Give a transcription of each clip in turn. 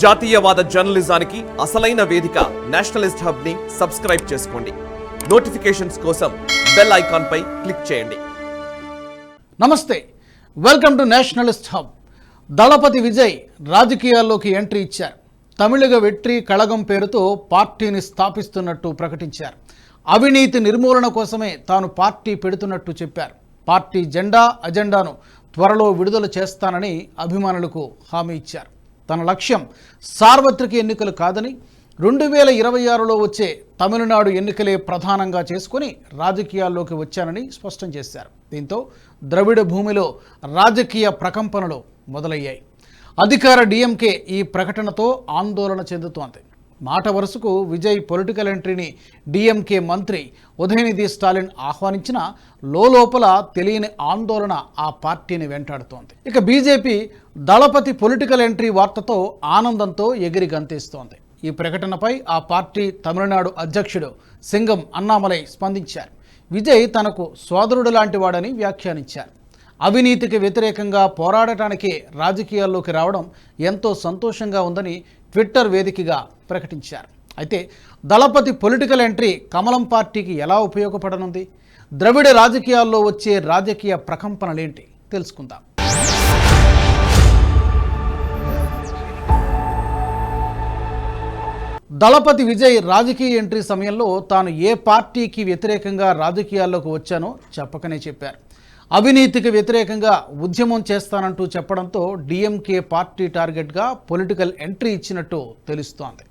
జాతీయవాద జర్నలిజానికి అసలైన వేదిక నేషనలిస్ట్ హబ్ ని సబ్స్క్రైబ్ చేసుకోండి. నోటిఫికేషన్స్ కోసం బెల్ ఐకాన్ పై క్లిక్ చేయండి. నమస్తే, వెల్కమ్ టు నేషనలిస్ట్ హబ్. దళపతి విజయ్ రాజకీయాల్లోకి ఎంట్రీ ఇచ్చారు. తమిళగ వెట్రి కళగం పేరుతో పార్టీని స్థాపిస్తున్నట్టు ప్రకటించారు. అవినీతి నిర్మూలన కోసమే తాను పార్టీ పెడుతున్నట్టు చెప్పారు. పార్టీ అజెండాను త్వరలో విడుదల చేస్తానని అభిమానులకు హామీ ఇచ్చారు. తన లక్ష్యం సార్వత్రిక ఎన్నికలు కాదని 2026లో వచ్చే తమిళనాడు ఎన్నికలే ప్రధానంగా చేసుకుని రాజకీయాల్లోకి వచ్చానని స్పష్టం చేశారు. దీంతో ద్రవిడ భూమిలో రాజకీయ ప్రకంపనలు మొదలయ్యాయి. అధికార డిఎంకే ఈ ప్రకటనతో ఆందోళన చెందుతోంది. మాట వరుసకు విజయ్ పొలిటికల్ ఎంట్రీని డిఎంకే మంత్రి ఉదయనిధి స్టాలిన్ ఆహ్వానించిన లోపల తెలియని ఆందోళన ఆ పార్టీని వెంటాడుతోంది. ఇక బీజేపీ దళపతి పొలిటికల్ ఎంట్రీ వార్తతో ఆనందంతో ఎగిరి గంతేస్తోంది. ఈ ప్రకటనపై ఆ పార్టీ తమిళనాడు అధ్యక్షుడు సింగం అన్నామలై స్పందించారు. విజయ్ తనకు సోదరుడు లాంటి వాడని వ్యాఖ్యానించారు. అవినీతికి వ్యతిరేకంగా పోరాడటానికి రాజకీయాల్లోకి రావడం ఎంతో సంతోషంగా ఉందని ట్విట్టర్ వేదికగా ప్రకటించారు. అయితే దళపతి పొలిటికల్ ఎంట్రీ కమలం పార్టీకి ఎలా ఉపయోగపడనుంది? ద్రవిడ రాజకీయాల్లో వచ్చే రాజకీయ ప్రకంపనలేంటి తెలుసుకుందాం. దళపతి విజయ్ రాజకీయ ఎంట్రీ సమయంలో తాను ఏ పార్టీకి వ్యతిరేకంగా రాజకీయాల్లోకి వచ్చానో చెప్పకనే చెప్పారు. అవినీతికి వ్యతిరేకంగా ఉద్యమం చేస్తానంటూ చెప్పడంతో డిఎంకే పార్టీ టార్గెట్గా పొలిటికల్ ఎంట్రీ ఇచ్చినట్టు తెలుస్తోంది.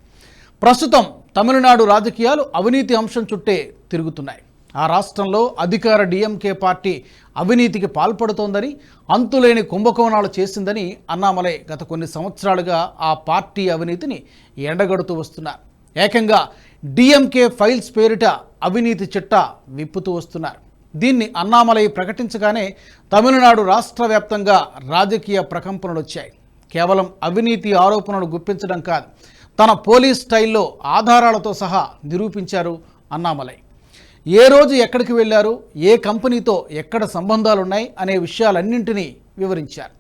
ప్రస్తుతం తమిళనాడు రాజకీయాలు అవినీతి అంశం చుట్టే తిరుగుతున్నాయి. ఆ రాష్ట్రంలో అధికార డిఎంకే పార్టీ అవినీతికి పాల్పడుతోందని, అంతులేని కుంభకోణాలు చేసిందని అన్నామలై గత కొన్ని సంవత్సరాలుగా ఆ పార్టీ అవినీతిని ఎండగడుతూ వస్తున్నారు. ఏకంగా డిఎంకే ఫైల్స్ పేరిట అవినీతి చిట్టా విప్పుతూ వస్తున్నారు. దీన్ని అన్నామలై ప్రకటించగానే తమిళనాడు రాష్ట్ర వ్యాప్తంగా రాజకీయ ప్రకంపనలు వచ్చాయి. కేవలం అవినీతి ఆరోపణలు గుప్పించడం కాదు, తన పోలీస్ స్టైల్లో ఆధారాలతో సహా నిరూపించారు అన్నామలై. ఏ రోజు ఎక్కడికి వెళ్ళారు, ఏ కంపెనీతో ఎక్కడ సంబంధాలున్నాయి అనే విషయాలన్నింటినీ వివరించారు.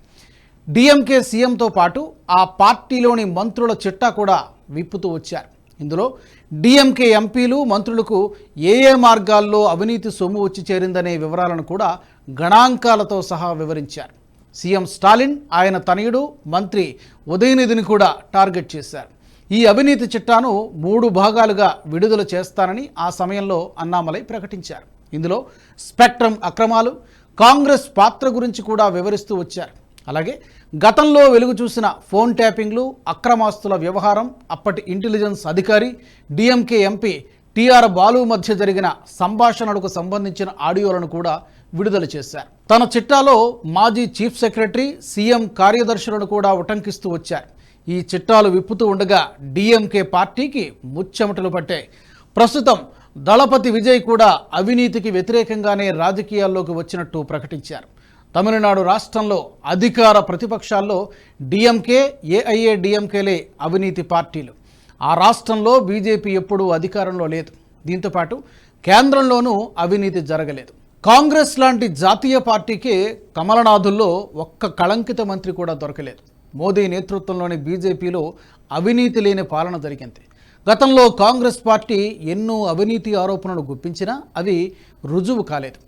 డిఎంకే సీఎంతో పాటు ఆ పార్టీలోని మంత్రుల చిట్టా కూడా విప్పుతూ వచ్చారు. ఇందులో డిఎంకే ఎంపీలు మంత్రులకు ఏ మార్గాల్లో అవినీతి సొమ్ము వచ్చి చేరిందనే వివరాలను కూడా గణాంకాలతో సహా వివరించారు. సీఎం స్టాలిన్, ఆయన తనయుడు మంత్రి ఉదయనిధిని కూడా టార్గెట్ చేశారు. ఈ అవినీతి చిట్టాను 3 భాగాలుగా విడుదల చేస్తానని ఆ సమయంలో అన్నామలై ప్రకటించారు. ఇందులో స్పెక్ట్రమ్ అక్రమాలు, కాంగ్రెస్ పాత్ర గురించి కూడా వివరిస్తూ వచ్చారు. అలాగే గతంలో వెలుగు చూసిన ఫోన్ ట్యాపింగ్లు, అక్రమాస్తుల వ్యవహారం, అప్పటి ఇంటెలిజెన్స్ అధికారి డిఎంకే ఎంపీ టిఆర్ బాలు మధ్య జరిగిన సంభాషణలకు సంబంధించిన ఆడియోలను కూడా విడుదల చేశారు. తన చిట్టాలో మాజీ చీఫ్ సెక్రటరీ, సీఎం కార్యదర్శులను కూడా ఉటంకిస్తూ వచ్చారు. ఈ చిట్టాలు విప్పుతూ ఉండగా డిఎంకే పార్టీకి ముచ్చెమటలు పట్టాయి. ప్రస్తుతం దళపతి విజయ్ కూడా అవినీతికి వ్యతిరేకంగానే రాజకీయాల్లోకి వచ్చినట్టు ప్రకటించారు. తమిళనాడు రాష్ట్రంలో అధికార ప్రతిపక్షాల్లో డిఎంకే, ఏఐఏడిఎంకేలే అవినీతి పార్టీలు. ఆ రాష్ట్రంలో బీజేపీ ఎప్పుడూ అధికారంలో లేదు. దీంతోపాటు కేంద్రంలోనూ అవినీతి జరగలేదు. కాంగ్రెస్ లాంటి జాతీయ పార్టీకి కమలనాథుల్లో ఒక్క కళంకిత మంత్రి కూడా దొరకలేదు. మోదీ నేతృత్వంలోని బీజేపీలో అవినీతి లేని పాలన జరిగింది. గతంలో కాంగ్రెస్ పార్టీ ఎన్నో అవినీతి ఆరోపణలు గుప్పించినా అవి రుజువు కాలేదు.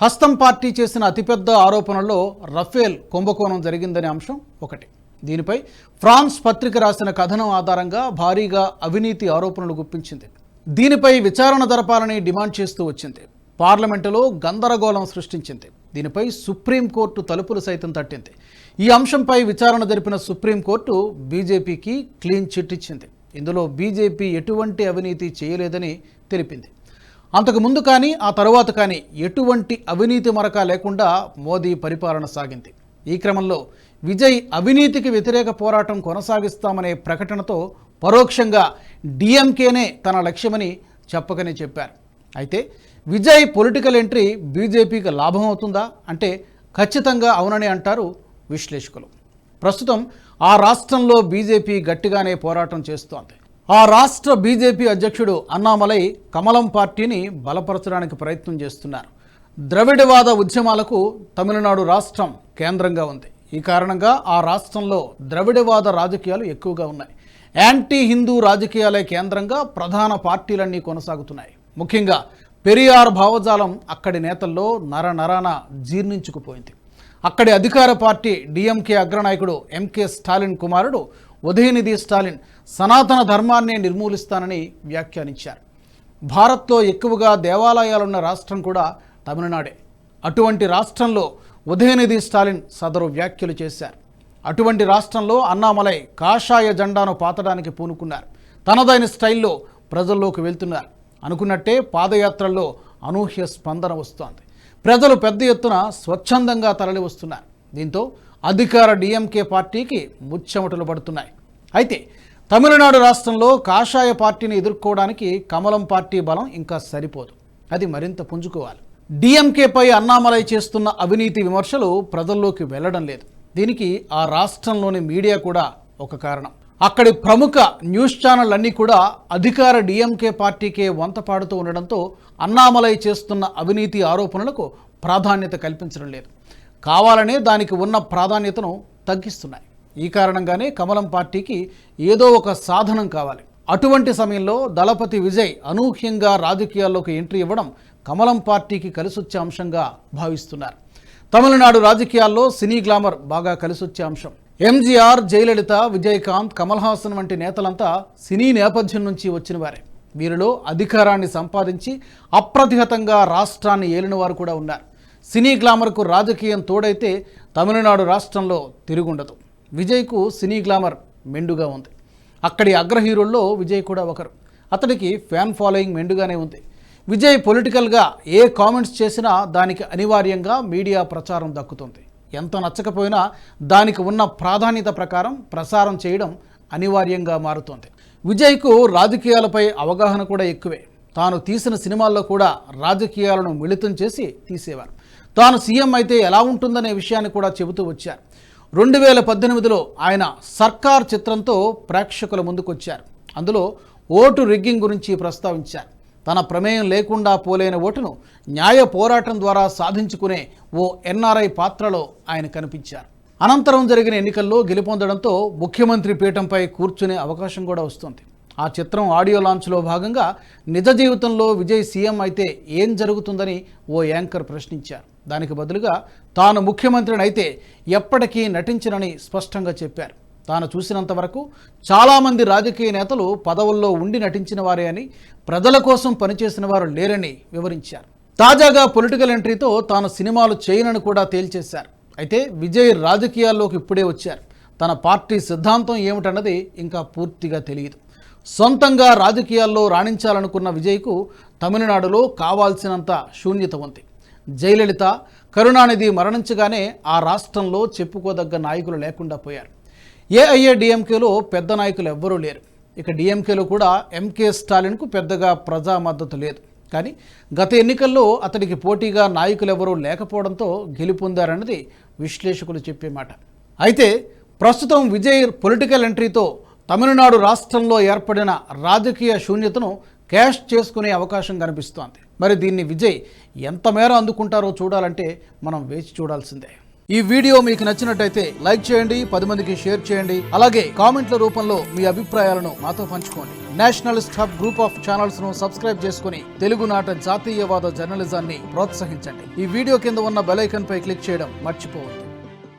హస్తం పార్టీ చేసిన అతిపెద్ద ఆరోపణల్లో రఫేల్ కుంభకోణం జరిగిందనే అంశం ఒకటి. దీనిపై ఫ్రాన్స్ పత్రిక రాసిన కథనం ఆధారంగా భారీగా అవినీతి ఆరోపణలు గుప్పించింది. దీనిపై విచారణ జరపాలని డిమాండ్ చేస్తూ వచ్చింది. పార్లమెంటులో గందరగోళం సృష్టించింది. దీనిపై సుప్రీంకోర్టు తలుపులు సైతం తట్టింది. ఈ అంశంపై విచారణ జరిపిన సుప్రీంకోర్టు బీజేపీకి క్లీన్ చిట్ ఇచ్చింది. ఇందులో బీజేపీ ఎటువంటి అవినీతి చేయలేదని తెలిపింది. అంతకుముందు కానీ ఆ తరువాత కానీ ఎటువంటి అవినీతి మరక లేకుండా మోదీ పరిపాలన సాగింది. ఈ క్రమంలో విజయ్ అవినీతికి వ్యతిరేక పోరాటం కొనసాగిస్తామనే ప్రకటనతో పరోక్షంగా డిఎంకేనే తన లక్ష్యమని చెప్పకనే చెప్పారు. అయితే విజయ్ పొలిటికల్ ఎంట్రీ బీజేపీకి లాభం అవుతుందా అంటే ఖచ్చితంగా అవునని అంటారు విశ్లేషకులు. ప్రస్తుతం ఆ రాష్ట్రంలో బీజేపీ గట్టిగానే పోరాటం చేస్తోంది. ఆ రాష్ట్ర బీజేపీ అధ్యక్షుడు అన్నామలై కమలం పార్టీని బలపరచడానికి ప్రయత్నం చేస్తున్నారు. ద్రవిడవాద ఉద్యమాలకు తమిళనాడు రాష్ట్రం కేంద్రంగా ఉంది. ఈ కారణంగా ఆ రాష్ట్రంలో ద్రవిడవాద రాజకీయాలు ఎక్కువగా ఉన్నాయి. యాంటీ హిందూ రాజకీయాలే కేంద్రంగా ప్రధాన పార్టీలన్నీ కొనసాగుతున్నాయి. ముఖ్యంగా పెరియార్ భావజాలం అక్కడి నేతల్లో నరనరాన జీర్ణించుకుపోయింది. అక్కడి అధికార పార్టీ డిఎంకే అగ్రనాయకుడు ఎంకే స్టాలిన్ కుమారుడు ఉదయనిధి స్టాలిన్ సనాతన ధర్మాన్ని నిర్మూలిస్తానని వ్యాఖ్యానించారు. భారత్లో ఎక్కువగా దేవాలయాలున్న రాష్ట్రం కూడా తమిళనాడే. అటువంటి రాష్ట్రంలో ఉదయనిధి స్టాలిన్ సదరు వ్యాఖ్యలు చేశారు. అటువంటి రాష్ట్రంలో అన్నామలై కాషాయ జెండాను పాతడానికి పూనుకున్నారు. తనదైన స్టైల్లో ప్రజల్లోకి వెళ్తున్నారు. అనుకున్నట్టే పాదయాత్రల్లో అనూహ్య స్పందన వస్తోంది. ప్రజలు పెద్ద ఎత్తున స్వచ్ఛందంగా తరలి వస్తున్నారు. దీంతో అధికార డిఎంకే పార్టీకి ముచ్చెమటలు పడుతున్నాయి. అయితే తమిళనాడు రాష్ట్రంలో కాషాయ పార్టీని ఎదుర్కోవడానికి కమలం పార్టీ బలం ఇంకా సరిపోదు. అది మరింత పుంజుకోవాలి. డిఎంకేపై అన్నామలై చేస్తున్న అవినీతి విమర్శలు ప్రజల్లోకి వెళ్లడం లేదు. దీనికి ఆ రాష్ట్రంలోని మీడియా కూడా ఒక కారణం. అక్కడి ప్రముఖ న్యూస్ ఛానల్ అన్నీ కూడా అధికార డిఎంకే పార్టీకే వంత పాడుతూ ఉండడంతో అన్నామలై చేస్తున్న అవినీతి ఆరోపణలకు ప్రాధాన్యత కల్పించడం లేదు. కావాలనే దానికి ఉన్న ప్రాధాన్యతను తగ్గిస్తున్నాయి. ఈ కారణంగానే కమలం పార్టీకి ఏదో ఒక సాధనం కావాలి. అటువంటి సమయంలో దళపతి విజయ్ అనూహ్యంగా రాజకీయాల్లోకి ఎంట్రీ ఇవ్వడం కమలం పార్టీకి కలిసొచ్చే అంశంగా భావిస్తున్నారు. తమిళనాడు రాజకీయాల్లో సినీ గ్లామర్ బాగా కలిసొచ్చే అంశం. ఎంజీఆర్, జయలలిత, విజయకాంత్, కమల్ హాసన్ వంటి నేతలంతా సినీ నేపథ్యం నుంచి వచ్చిన వారే. వీరిలో అధికారాన్ని సంపాదించి అప్రతిహతంగా రాష్ట్రాన్ని ఏలిన వారు కూడా ఉన్నారు. సినీ గ్లామర్కు రాజకీయం తోడైతే తమిళనాడు రాష్ట్రంలో తిరుగుండదు. విజయ్కు సినీ గ్లామర్ మెండుగా ఉంది. అక్కడి అగ్ర హీరోల్లో విజయ్ కూడా ఒకరు. అతడికి ఫ్యాన్ ఫాలోయింగ్ మెండుగానే ఉంది. విజయ్ పొలిటికల్గా ఏ కామెంట్స్ చేసినా దానికి అనివార్యంగా మీడియా ప్రచారం దక్కుతుంది. ఎంత నచ్చకపోయినా దానికి ఉన్న ప్రాధాన్యత ప్రకారం ప్రసారం చేయడం అనివార్యంగా మారుతోంది. విజయ్కు రాజకీయాలపై అవగాహన కూడా ఎక్కువే. తాను తీసిన సినిమాల్లో కూడా రాజకీయాలను మిళితం చేసి తీసేవారు. తాను సీఎం అయితే ఎలా ఉంటుందనే విషయాన్ని కూడా చెబుతూ వచ్చారు. 2018లో ఆయన సర్కార్ చిత్రంతో ప్రేక్షకుల ముందుకొచ్చారు. అందులో ఓటు రిగ్గింగ్ గురించి ప్రస్తావించారు. తన ప్రమేయం లేకుండా పోలైన ఓటును న్యాయ పోరాటం ద్వారా సాధించుకునే ఓ ఎన్ఆర్ఐ పాత్రలో ఆయన కనిపించారు. అనంతరం జరిగిన ఎన్నికల్లో గెలుపొందడంతో ముఖ్యమంత్రి పీఠంపై కూర్చునే అవకాశం కూడా వస్తుంది. ఆ చిత్రం ఆడియో లాంచ్లో భాగంగా నిజ జీవితంలో విజయ్ సీఎం అయితే ఏం జరుగుతుందని ఓ యాంకర్ ప్రశ్నించారు. దానికి బదులుగా తాను ముఖ్యమంత్రిని అయితే ఎప్పటికీ నటించనని స్పష్టంగా చెప్పారు. తాను చూసినంత వరకు చాలామంది రాజకీయ నేతలు పదవుల్లో ఉండి నటించిన వారే అని, ప్రజల కోసం పనిచేసిన వారు లేరని వివరించారు. తాజాగా పొలిటికల్ ఎంట్రీతో తాను సినిమాలు చేయనని కూడా తేల్చేశారు. అయితే విజయ్ రాజకీయాల్లోకి ఇప్పుడే వచ్చారు. తన పార్టీ సిద్ధాంతం ఏమిటన్నది ఇంకా పూర్తిగా తెలియదు. సొంతంగా రాజకీయాల్లో రాణించాలనుకున్న విజయ్కు తమిళనాడులో కావాల్సినంత శూన్యత ఉంది. జయలలిత, కరుణానిధి మరణించగానే ఆ రాష్ట్రంలో చెప్పుకోదగ్గ నాయకులు లేకుండా పోయారు. ఏఐఏడిఎంకేలో పెద్ద నాయకులు ఎవ్వరూ లేరు. ఇక డిఎంకేలో కూడా ఎంకే స్టాలిన్కు పెద్దగా ప్రజా మద్దతు లేదు. కానీ గత ఎన్నికల్లో అతడికి పోటీగా నాయకులు ఎవరూ లేకపోవడంతో గెలుపొందారన్నది విశ్లేషకులు చెప్పే మాట. అయితే ప్రస్తుతం విజయ్ పొలిటికల్ ఎంట్రీతో తమిళనాడు రాష్ట్రంలో ఏర్పడిన రాజకీయ శూన్యతను క్యాష్ చేసుకునే అవకాశం కనిపిస్తోంది. మరి దీన్ని విజయ్ ఎంత మేర అందుకుంటారో చూడాలంటే మనం వేచి చూడాల్సిందే. ఈ వీడియో మీకు నచ్చినట్టయితే లైక్ చేయండి, 10 మందికి షేర్ చేయండి. అలాగే కామెంట్ల రూపంలో మీ అభిప్రాయాలను మాతో పంచుకోండి. Nationalist hub group of channels ను సబ్స్క్రైబ్ చేసుకుని తెలుగునాట జాతీయవాద జర్నలిజాన్ని ప్రోత్సహించండి. ఈ వీడియో కింద ఉన్న బెల్ ఐకాన్ పై క్లిక్ చేయడం మర్చిపోవద్దు.